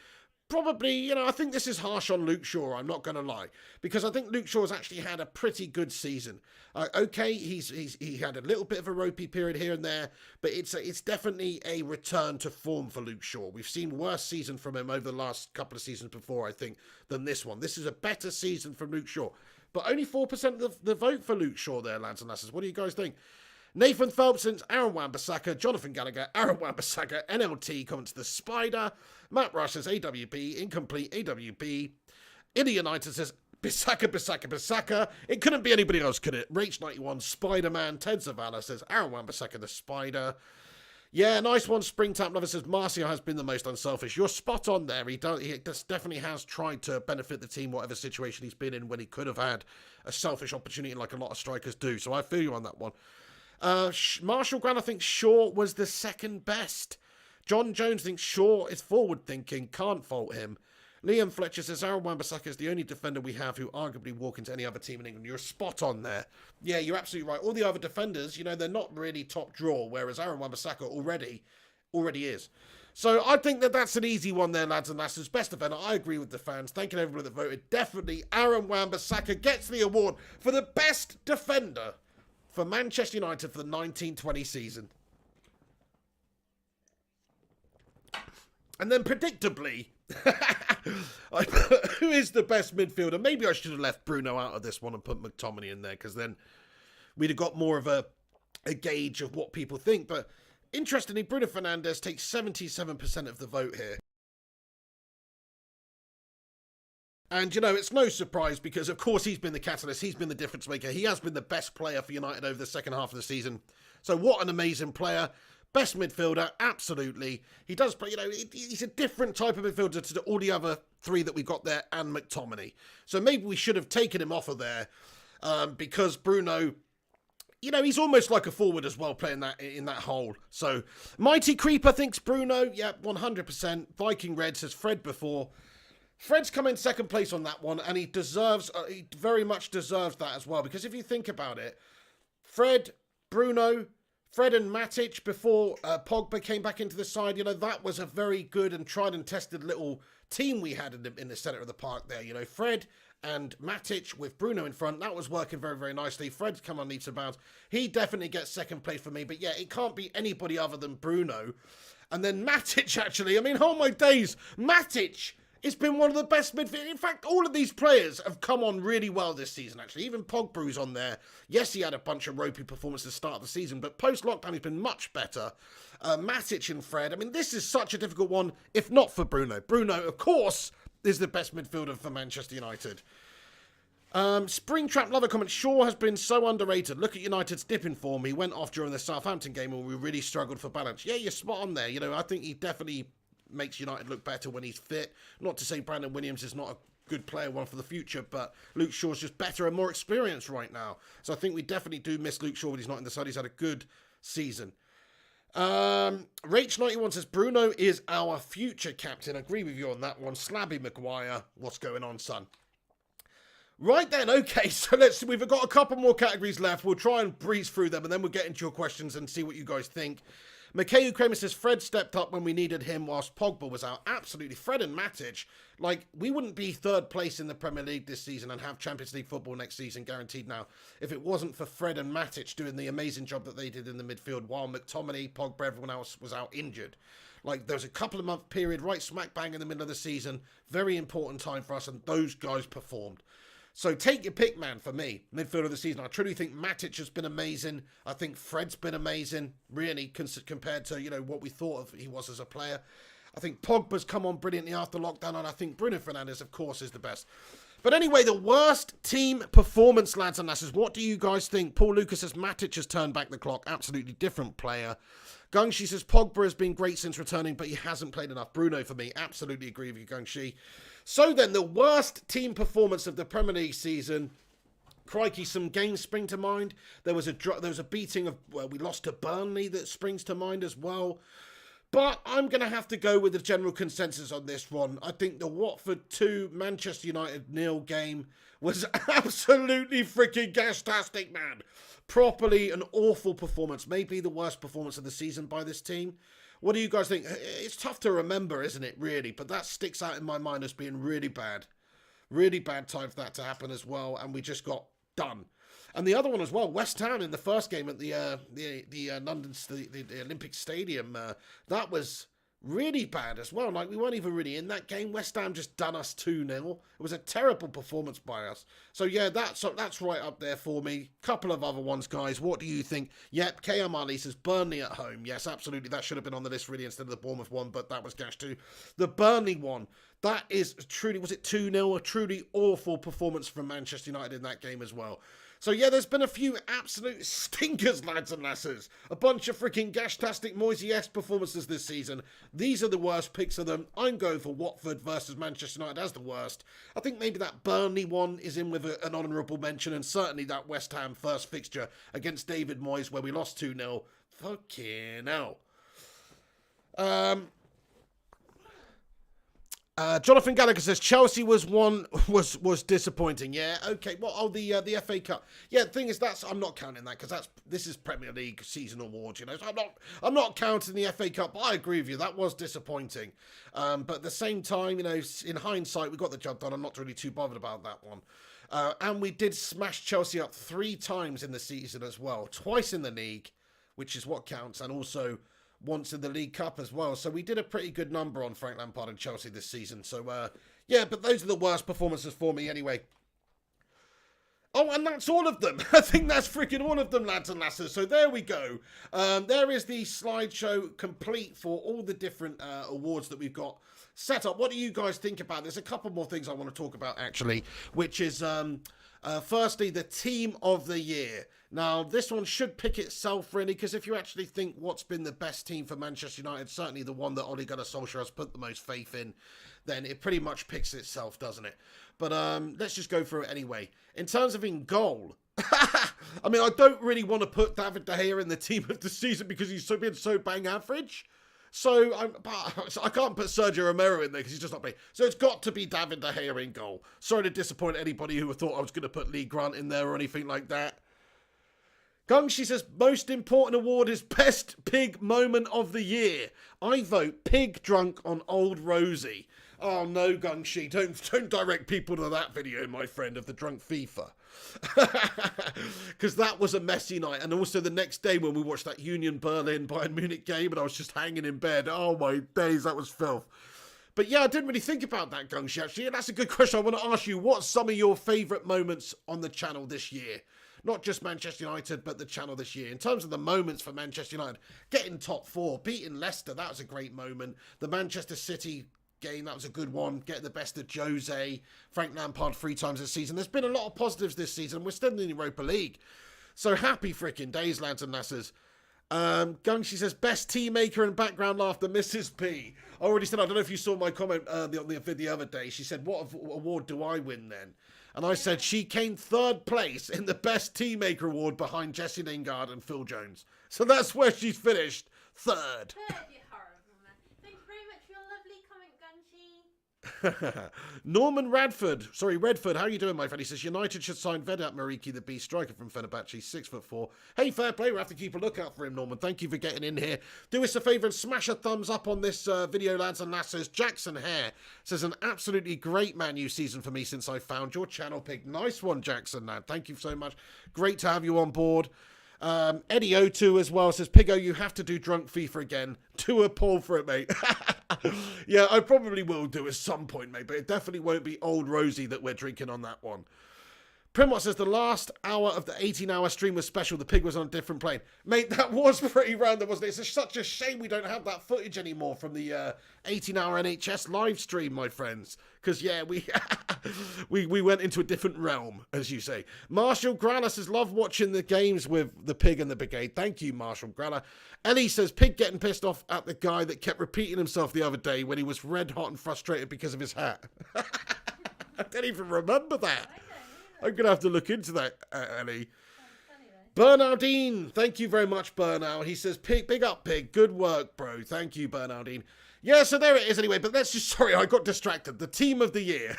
Probably, I think this is harsh on Luke Shaw, I'm not going to lie. Because I think Luke Shaw's actually had a pretty good season. Okay, he had a little bit of a ropey period here and there, but it's definitely a return to form for Luke Shaw. We've seen worse season from him over the last couple of seasons before, I think, than this one. This is a better season from Luke Shaw. But only 4% of the vote for Luke Shaw there, lads and lasses. What do you guys think? Nathan Phelpson, Aaron Wan-Bissaka, Jonathan Gallagher, Aaron Wan-Bissaka, NLT comments the Spider, Matt Rush says AWB, incomplete AWB, Indy United says Bissaka. It couldn't be anybody else, could it? Rach91, Spider-Man, Ted Zavala says Aaron Wan-Bissaka the Spider. Yeah, nice one. Springtap Lover says Martial has been the most unselfish. You're spot on there. He definitely has tried to benefit the team, whatever situation he's been in, when he could have had a selfish opportunity like a lot of strikers do. So I feel you on that one. Marshall Grant, I think Shaw was the second best. John Jones thinks Shaw is forward thinking. Can't fault him. Liam Fletcher says Aaron Wan-Bissaka is the only defender we have who arguably walk into any other team in England. You're spot on there. Yeah, you're absolutely right. All the other defenders, you know, they're not really top draw, whereas Aaron Wan-Bissaka already is. So I think that's an easy one there, lads and lasses. Best defender. I agree with the fans. Thanking everybody that voted. Definitely Aaron Wan-Bissaka gets the award for the best defender for Manchester United for the 1920 season. And then predictably, who is the best midfielder? Maybe I should have left Bruno out of this one and put McTominay in there, because then we'd have got more of a gauge of what people think. But interestingly, Bruno Fernandez takes 77% of the vote here. And, you know, it's no surprise because, of course, he's been the catalyst. He's been the difference maker. He has been the best player for United over the second half of the season. So what an amazing player. Best midfielder, absolutely. He does play, you know, he's a different type of midfielder to all the other three that we've got there and McTominay. So maybe we should have taken him off of there because Bruno, you know, he's almost like a forward as well, playing that in that hole. So Mighty Creeper thinks Bruno, yeah, 100%. Viking Red says Fred before. Fred's come in second place on that one, and he very much deserves that as well. Because if you think about it, Fred, Bruno, Fred and Matic before Pogba came back into the side, you know, that was a very good and tried and tested little team we had in the centre of the park there. You know, Fred and Matic with Bruno in front, that was working very, very nicely. Fred's come on leaps and bounds. He definitely gets second place for me, but yeah, it can't be anybody other than Bruno. And then Matic, actually, I mean, oh my days, Matic! It's been one of the best midfielders. In fact, all of these players have come on really well this season, actually. Even Pogba's on there. Yes, he had a bunch of ropey performances at the start of the season, but post-lockdown he's been much better. Matic and Fred. I mean, this is such a difficult one, if not for Bruno. Bruno, of course, is the best midfielder for Manchester United. Springtrap Lover comments, Shaw has been so underrated. Look at United's dipping form. He went off during the Southampton game and we really struggled for balance. Yeah, you're spot on there. You know, I think he definitely makes United look better when he's fit. Not to say Brandon Williams is not a good player, one for the future, but Luke Shaw's just better and more experienced right now. So I think we definitely do miss Luke Shaw when he's not in the side. He's had a good season. Rach91 says, Bruno is our future captain. I agree with you on that one. Slabby Maguire, what's going on, son? Right then, okay, so we've got a couple more categories left. We'll try and breeze through them, and then we'll get into your questions and see what you guys think. Mikhail Kramer says, Fred stepped up when we needed him whilst Pogba was out. Absolutely. Fred and Matic, like, we wouldn't be third place in the Premier League this season and have Champions League football next season guaranteed now if it wasn't for Fred and Matic doing the amazing job that they did in the midfield while McTominay, Pogba, everyone else was out injured. Like, there was a couple of month period right smack bang in the middle of the season. Very important time for us, and those guys performed. So take your pick, man, for me. Midfielder of the season. I truly think Matic has been amazing. I think Fred's been amazing, really, compared to, you know, what we thought of he was as a player. I think Pogba's come on brilliantly after lockdown, and I think Bruno Fernandez, of course, is the best. But anyway, the worst team performance, lads and lasses. What do you guys think? Paul Lucas says Matic has turned back the clock. Absolutely different player. Gungshi says Pogba has been great since returning, but he hasn't played enough. Bruno, for me, absolutely agree with you, Gungshi. So then, the worst team performance of the Premier League season. Crikey, some games spring to mind. There was a beating of, well, we lost to Burnley that springs to mind as well. But I'm going to have to go with the general consensus on this one. I think the Watford 2, Manchester United 0 game was absolutely freaking gastastic, man. Properly an awful performance. Maybe the worst performance of the season by this team. What do you guys think? It's tough to remember, isn't it, really? But that sticks out in my mind as being really bad. Really bad time for that to happen as well. And we just got done. And the other one as well, West Ham in the first game at the Olympic Stadium. That was really bad as well. Like, we weren't even really in that game. West Ham just done us 2-0. It was a terrible performance by us. So, yeah, that's right up there for me. Couple of other ones, guys. What do you think? Yep, KM Ali says Burnley at home. Yes, absolutely. That should have been on the list, really, instead of the Bournemouth one, but that was gash too. The Burnley one, that is truly, was it 2-0? A truly awful performance from Manchester United in that game as well. So yeah, there's been a few absolute stinkers, lads and lasses. A bunch of freaking gashtastic Moisey-esque performances this season. These are the worst picks of them. I'm going for Watford versus Manchester United as the worst. I think maybe that Burnley one is in with an honourable mention, and certainly that West Ham first fixture against David Moyes where we lost 2-0. Fucking hell. Jonathan Gallagher says Chelsea was disappointing. Yeah, okay. Well, oh, the FA Cup. Yeah, the thing is I'm not counting that because this is Premier League season awards. You know, so I'm not counting the FA Cup. But I agree with you. That was disappointing. But at the same time, you know, in hindsight, we got the job done. I'm not really too bothered about that one. And we did smash Chelsea up 3 times in the season as well. Twice in the league, which is what counts, and also once in the League Cup as well. So we did a pretty good number on Frank Lampard and Chelsea this season. So, yeah, but those are the worst performances for me anyway. Oh, and that's all of them. I think that's freaking all of them, lads and lasses. So there we go. There is the slideshow complete for all the different awards that we've got set up. What do you guys think about this? A couple more things I want to talk about, actually, which is, firstly, the Team of the Year. Now, this one should pick itself, really, because if you actually think what's been the best team for Manchester United, certainly the one that Ole Gunnar Solskjaer has put the most faith in, then it pretty much picks itself, doesn't it? But let's just go through it anyway. In terms of in goal, I mean, I don't really want to put David De Gea in the team of the season because he's been so bang average. So I can't put Sergio Romero in there because he's just not playing. So it's got to be David De Gea in goal. Sorry to disappoint anybody who thought I was going to put Lee Grant in there or anything like that. Gungshi says, most important award is best pig moment of the year. I vote pig drunk on Old Rosie. Oh no, Gungshi, don't direct people to that video, my friend, of the drunk FIFA. Because that was a messy night. And also the next day when we watched that Union Berlin Bayern Munich game and I was just hanging in bed. Oh my days, that was filth. But yeah, I didn't really think about that, Gungshi, actually. And that's a good question. I want to ask you, what's some of your favourite moments on the channel this year? Not just Manchester United, but the channel this year. In terms of the moments for Manchester United, getting top 4, beating Leicester, that was a great moment. The Manchester City game, that was a good one. Getting the best of Jose, Frank Lampard 3 times this season. There's been a lot of positives this season. We're still in the Europa League. So happy freaking days, lads and lasses. Gungshi says, best tea maker and background laughter, Mrs. P. I already said, I don't know if you saw my comment on the other day. She said, what award do I win then? And I said she came 3rd place in the best tea maker award behind Jesse Lingard and Phil Jones. So that's where she's finished. 3rd. Third, you horrible man. Thank you very much for your lovely comment, Gunchi. Norman Redford, how are you doing, my friend? He says, United should sign Vedat Mariki, the beast striker from Fenerbahce, 6'4". Hey, fair play, we'll have to keep a lookout for him, Norman. Thank you for getting in here. Do us a favour and smash a thumbs up on this video, lads and lasses. Jackson Hare says, an absolutely great Man U season for me since I found your channel, pig. Nice one, Jackson, lad. Thank you so much. Great to have you on board. Eddie O2 as well says, Piggo, you have to do drunk FIFA again. Do a poll for it, mate. Yeah, I probably will do at some point, mate, but it definitely won't be Old Rosie that we're drinking on that one. Primwat says, the last hour of the 18-hour stream was special. The pig was on a different plane. Mate, that was pretty random, wasn't it? It's such a shame we don't have that footage anymore from the 18-hour NHS live stream, my friends. Because, yeah, we went into a different realm, as you say. Marshall Gralla says, love watching the games with the pig and the brigade. Thank you, Marshall Gralla. Ellie says, pig getting pissed off at the guy that kept repeating himself the other day when he was red hot and frustrated because of his hat. I don't even remember that. I'm going to have to look into that, Ellie. Bernardine, thank you very much, Bernard. He says, big up, pig. Good work, bro. Thank you, Bernardine. Yeah, so there it is anyway, but let's just, sorry, I got distracted. The team of the year.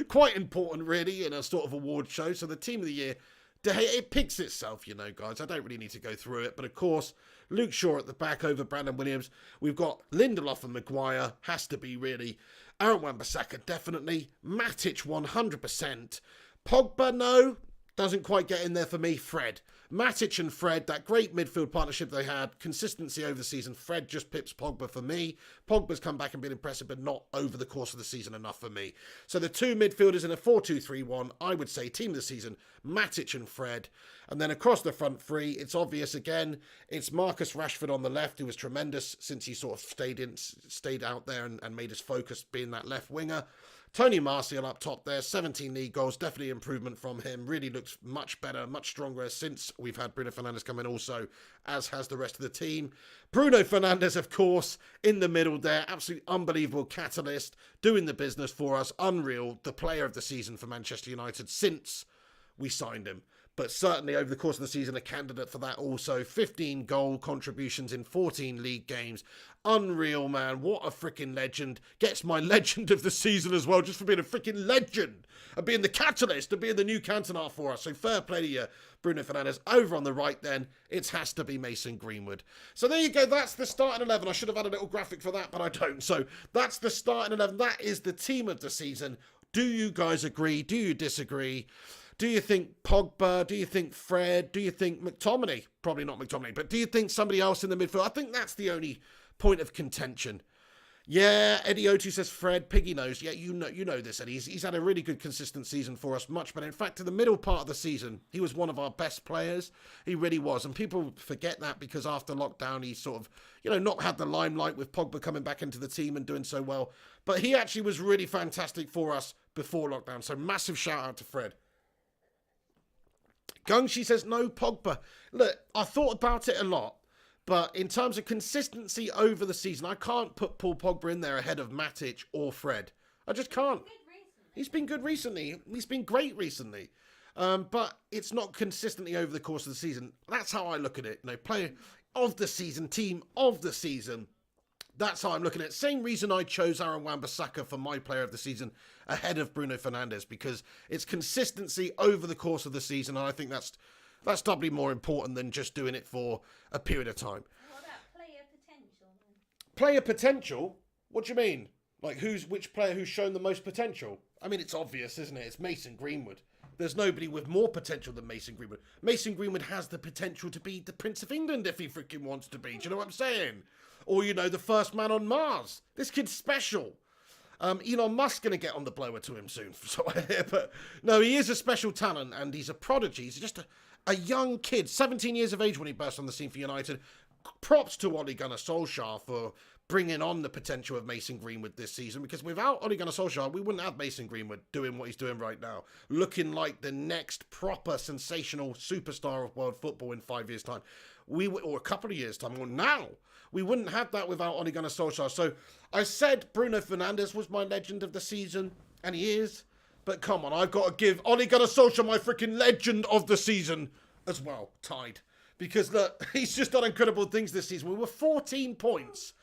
Quite important, really, in a sort of award show. So the team of the year, it picks itself, you know, guys. I don't really need to go through it. But, of course, Luke Shaw at the back over Brandon Williams. We've got Lindelof and Maguire. Has to be, really. Aaron Wan-Bissaka, definitely. Matic, 100%. Pogba, no. Doesn't quite get in there for me. Fred. Matic and Fred, that great midfield partnership they had, consistency over the season. Fred just pips Pogba for me. Pogba's come back and been impressive, but not over the course of the season enough for me. So the two midfielders in a 4-2-3-1, I would say team of the season, Matic and Fred. And then across the front three, it's obvious again, it's Marcus Rashford on the left, who was tremendous since he sort of stayed out there and made his focus being that left winger. Tony Martial up top there, 17 league goals, definitely improvement from him. Really looks much better, much stronger since we've had Bruno Fernandez come in also, as has the rest of the team. Bruno Fernandez, of course, in the middle there, absolutely unbelievable catalyst, doing the business for us, unreal, the player of the season for Manchester United since we signed him. But certainly over the course of the season, a candidate for that also. 15 goal contributions in 14 league games. Unreal, man. What a freaking legend. Gets my legend of the season as well, just for being a freaking legend. And being the catalyst, and being the new Cantona for us. So fair play to you, Bruno Fernandez. Over on the right then, it has to be Mason Greenwood. So there you go. That's the starting 11. I should have had a little graphic for that, but I don't. So that's the starting 11. That is the team of the season. Do you guys agree? Do you disagree? Do you think Pogba? Do you think Fred? Do you think McTominay? Probably not McTominay, but do you think somebody else in the midfield? I think that's the only point of contention. Yeah, Eddie O2 says Fred. Piggy knows. Yeah, you know this, Eddie. He's had a really good, consistent season for us, much better. In fact, in the middle part of the season, he was one of our best players. He really was, and people forget that because after lockdown, he sort of, not had the limelight with Pogba coming back into the team and doing so well. But he actually was really fantastic for us before lockdown. So massive shout out to Fred. Gungshi says, no Pogba. Look, I thought about it a lot, but in terms of consistency over the season, I can't put Paul Pogba in there ahead of Matic or Fred. I just can't. He's been good recently. He's been great recently. But it's not consistently over the course of the season. That's how I look at it. Player of the season, team of the season. That's how I'm looking at it. Same reason I chose Aaron Wan-Bissaka for my player of the season ahead of Bruno Fernandez, because it's consistency over the course of the season, and I think that's doubly more important than just doing it for a period of time. What about player potential then? Player potential? What do you mean? Like which player who's shown the most potential? I mean, it's obvious, isn't it? It's Mason Greenwood. There's nobody with more potential than Mason Greenwood. Mason Greenwood has the potential to be the Prince of England if he freaking wants to be. Do you know what I'm saying? Or, the first man on Mars. This kid's special. Elon Musk's going to get on the blower to him soon. So I hear, but no, he is a special talent and he's a prodigy. He's just a young kid, 17 years of age when he burst on the scene for United. Props to Ole Gunnar Solskjaer for bringing on the potential of Mason Greenwood this season, because without Ole Gunnar Solskjaer, we wouldn't have Mason Greenwood doing what he's doing right now, looking like the next proper sensational superstar of world football in 5 years' time. Or a couple of years' time, or now. We wouldn't have that without Ole Gunnar Solskjaer. So I said Bruno Fernandez was my legend of the season, and he is. But come on, I've got to give Ole Gunnar Solskjaer my freaking legend of the season as well, tied. Because look, he's just done incredible things this season. We were 14 points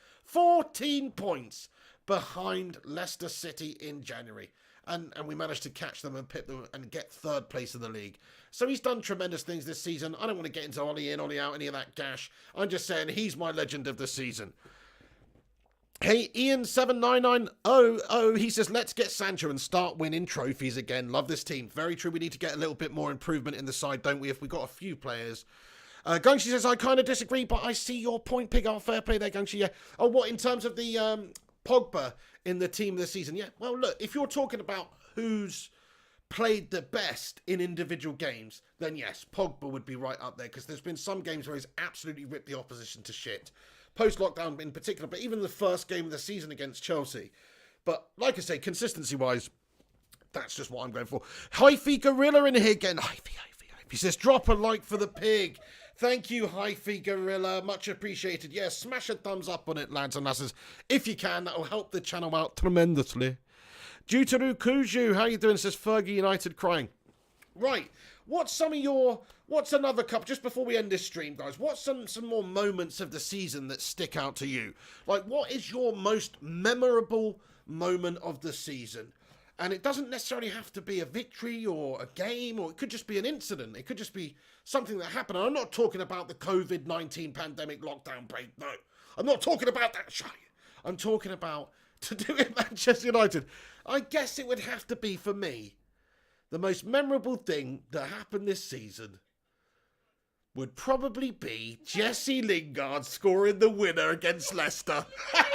behind Leicester City in January. And we managed to catch them and pit them and get third place in the league. So he's done tremendous things this season. I don't want to get into Ollie in, Ollie out, any of that gash. I'm just saying he's my legend of the season. Hey, Ian79900, he says, let's get Sancho and start winning trophies again. Love this team. Very true. We need to get a little bit more improvement in the side, don't we, if we got a few players. Gungshi says, I kind of disagree, but I see your point. Pig out, fair play there, Gungshi. Yeah. Oh, what, in terms of the Pogba in the team this season? Yeah, well, look, if you're talking about who's played the best in individual games, then yes, Pogba would be right up there, because there's been some games where he's absolutely ripped the opposition to shit. Post-lockdown in particular, but even the first game of the season against Chelsea. But like I say, consistency-wise, that's just what I'm going for. Hyphy Gorilla in here again. Hyphy. He says, drop a like for the pig. Thank you, Hyphy Gorilla. Much appreciated. Yeah, smash a thumbs up on it, lads and lasses. If you can, that will help the channel out tremendously. Jutaru Kuju, how you doing? Says Fergie United crying. Right. What's another couple, just before we end this stream, guys, what's some more moments of the season that stick out to you? Like, what is your most memorable moment of the season? And it doesn't necessarily have to be a victory or a game, or it could just be an incident. It could just be something that happened. And I'm not talking about the COVID-19 pandemic lockdown break. No, I'm not talking about that shit. I'm talking about to do with Manchester United. I guess it would have to be, for me, the most memorable thing that happened this season would probably be Jesse Lingard scoring the winner against Leicester. It sounded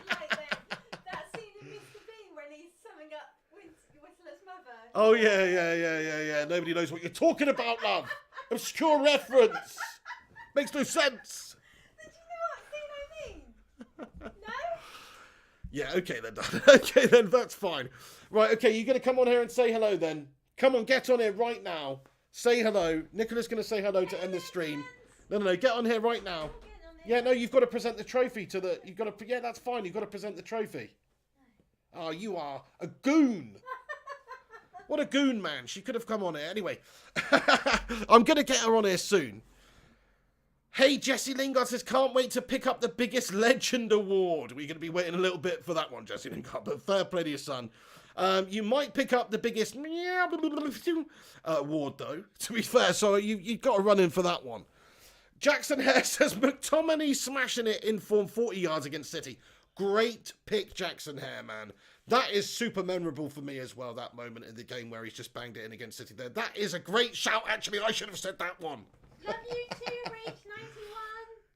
like that scene in Mr. Bean when he's summing up Whistler's mother. Oh, yeah. Nobody knows what you're talking about, love. Obscure reference. Makes no sense. Did you know what scene I mean? No? Yeah, okay then. Okay then, that's fine. Right, okay, you're going to come on here and say hello then. Come on, get on here right now. Say hello. Nicola's going to say hello to end the stream. No, get on here right now. Yeah, no, you've got to present the trophy to the... Yeah, that's fine. You've got to present the trophy. Oh, you are a goon. What a goon, man. She could have come on here. Anyway, I'm going to get her on here soon. Hey, Jesse Lingard says, can't wait to pick up the biggest legend award. We're going to be waiting a little bit for that one, Jesse Lingard, but fair play to your son. You might pick up the biggest award, though, to be fair, so you've got to run in for that one. Jackson Hare says, McTominay smashing it in form 40 yards against City. Great pick, Jackson Hare, man. That is super memorable for me as well, that moment in the game where he's just banged it in against City there. That is a great shout, actually. I should have said that one. Love you too, Rach91.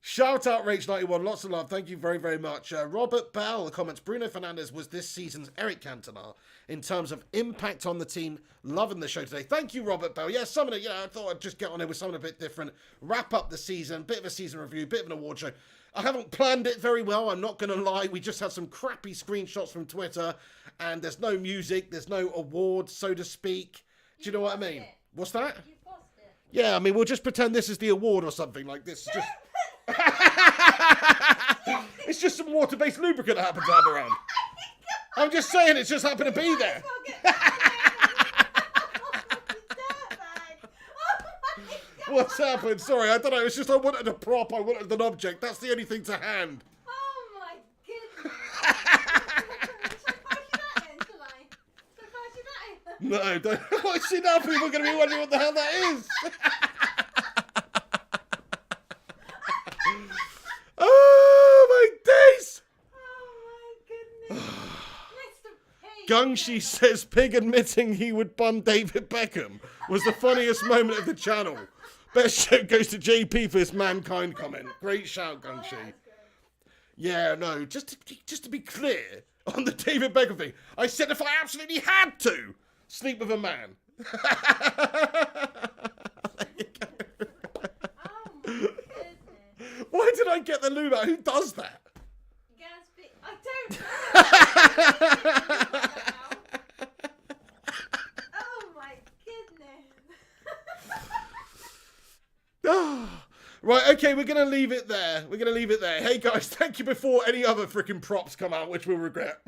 Shout out Rach91, lots of love, thank you very, very much. Robert Bell, the comments, Bruno Fernandez was this season's Eric Cantona in terms of impact on the team. Loving the show today. Thank you, Robert Bell. Yeah, some of it, I thought I'd just get on here with something a bit different. Wrap up the season, bit of a season review, bit of an award show. I haven't planned it very well, I'm not going to lie. We just had some crappy screenshots from Twitter, and there's no music, there's no awards, so to speak. Do you know what I mean? What's that? Yeah, I mean, we'll just pretend this is the award or something like this. Just... It's just some water-based lubricant that happened to have around. I'm just saying, it's just happened to be there. What's happened? Sorry, I don't know. It's just I wanted a prop. I wanted an object. That's the only thing to hand. Oh my goodness. No, don't. See, now people are going to be wondering what the hell that is. Oh my days! Oh my goodness. Mr. Pig. Gungshi says Pig admitting he would bun David Beckham was the funniest moment of the channel. Best shout goes to JP for his mankind comment. Great shout, Gungshi. Yeah, no, just to be clear on the David Beckham thing, I said if I absolutely had to sleep with a man. Why did I get the lube out? Who does that? Gatsby. I don't know. Oh my goodness. Right, okay, we're going to leave it there. Hey, guys, thank you before any other freaking props come out, which we'll regret.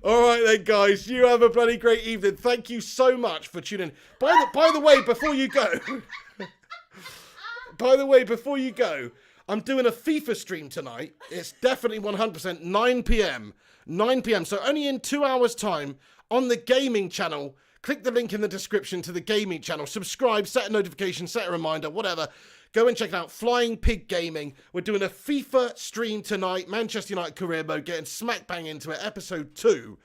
All right, then, guys, you have a bloody great evening. Thank you so much for tuning in. By the way, before you go, I'm doing a FIFA stream tonight. It's definitely 100% 9 p.m. 9 p.m. So only in 2 hours' time on the gaming channel. Click the link in the description to the gaming channel. Subscribe, set a notification, set a reminder, whatever. Go and check it out. Flying Pig Gaming. We're doing a FIFA stream tonight. Manchester United career mode. Getting smack bang into it. Episode 2.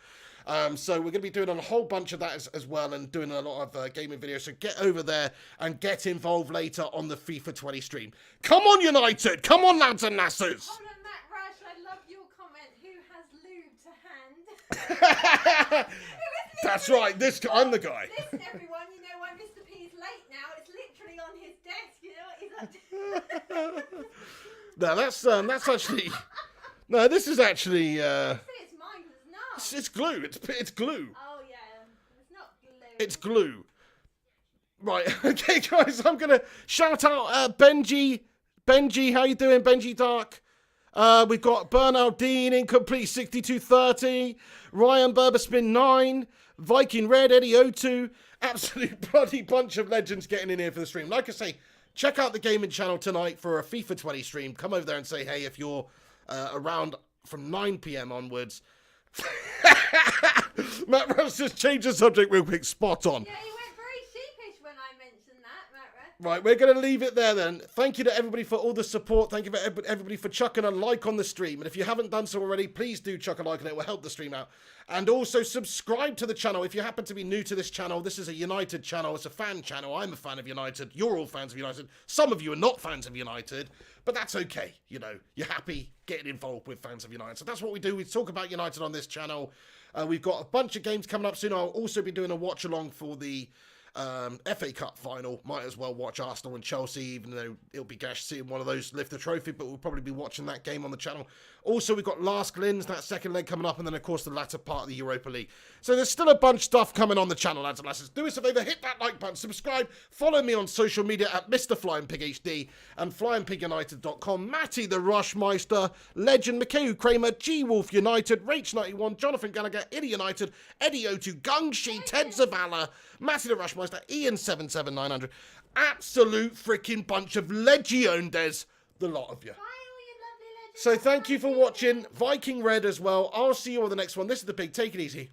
So we're going to be doing a whole bunch of that as well and doing a lot of gaming videos. So get over there and get involved later on the FIFA 20 stream. Come on, United! Come on, lads and lasses! Hold on, Matt Rush, I love your comment. Who has lube to hand? That's right. I'm the guy. Listen, everyone, you know why Mr. P is late now. It's literally on his desk, you know what he's up to. No, that's actually... No, this is actually... It's mine, it's not. It's glue. It's glue. Oh, yeah. It's not glue. It's glue. Right. Okay, guys, I'm going to shout out Benji. Benji, how you doing, Benji Dark? We've got Burnout Dean, Incomplete 6230, Ryan Berberspin 9, Viking Red, Eddie O2, absolute bloody bunch of legends getting in here for the stream. Like I say, check out the gaming channel tonight for a FIFA 20 stream. Come over there and say hey if you're around from 9 p.m. onwards. Matt Russ just changed the subject real quick. Spot on. Yeah, he went very sheepish when I mentioned that, Matt Russ. Right, we're going to leave it there then. Thank you to everybody for all the support. Thank you for everybody for chucking a like on the stream. And if you haven't done so already, please do chuck a like on it. It will help the stream out. And also subscribe to the channel. If you happen to be new to this channel, this is a United channel. It's a fan channel. I'm a fan of United. You're all fans of United. Some of you are not fans of United, but that's okay. You know, you're happy getting involved with fans of United. So that's what we do. We talk about United on this channel. We've got a bunch of games coming up soon. I'll also be doing a watch along for the FA Cup final. Might as well watch Arsenal and Chelsea, even though it'll be gash seeing one of those lift the trophy, but we'll probably be watching that game on the channel. Also, we've got Last Glins, that second leg coming up, and then, of course, the latter part of the Europa League. So there's still a bunch of stuff coming on the channel, lads and lasses. Do us a favour, hit that like button, subscribe, follow me on social media at Mr. Flying Pig HD and FlyingPigUnited.com. Matty the Rushmeister, Legend, Mikhail Kramer, G Wolf United, Rach91, Jonathan Gallagher, Iddy United, Eddie O2, Gungshi, Ted Zavala, Matty the Rushmeister, Ian77900. Absolute freaking bunch of Legiondes, the lot of you. So thank you for watching. Viking Red as well. I'll see you on the next one. This is the Pig. Take it easy.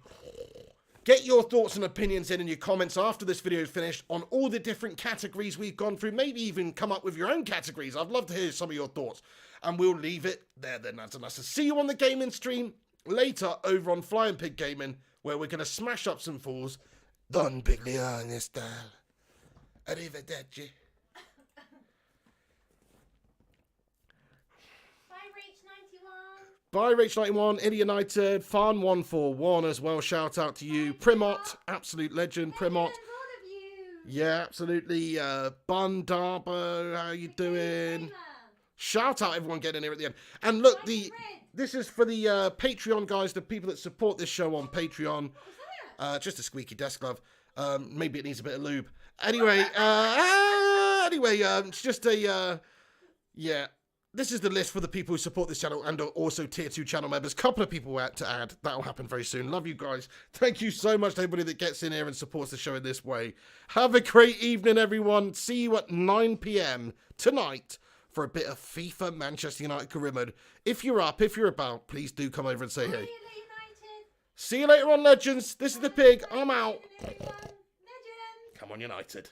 Get your thoughts and opinions in your comments after this video is finished on all the different categories we've gone through. Maybe even come up with your own categories. I'd love to hear some of your thoughts. And we'll leave it there then, lads and lasses. See you on the gaming stream later over on Flying Pig Gaming, where we're going to smash up some fools. Don Biglione style. Arrivederci. Bye, Rach91, Iddy United, Farn141 as well. Shout out to you. Primot, absolute legend. Primot. Yeah, absolutely. Bun Darbo, how you doing? Shout out everyone getting in here at the end. And look, this is for the Patreon guys, the people that support this show on Patreon. Just a squeaky desk glove. Maybe it needs a bit of lube. Anyway, it's just a, yeah. This is the list for the people who support this channel and are also tier 2 channel members. Couple of people to add. That'll happen very soon. Love you guys. Thank you so much to everybody that gets in here and supports the show in this way. Have a great evening, everyone. See you at 9 p.m. tonight for a bit of FIFA Manchester United Greenwood. If you're up, if you're about, please do come over and say hey. See you later on, legends. This is the Pig. I'm out. Come on, United.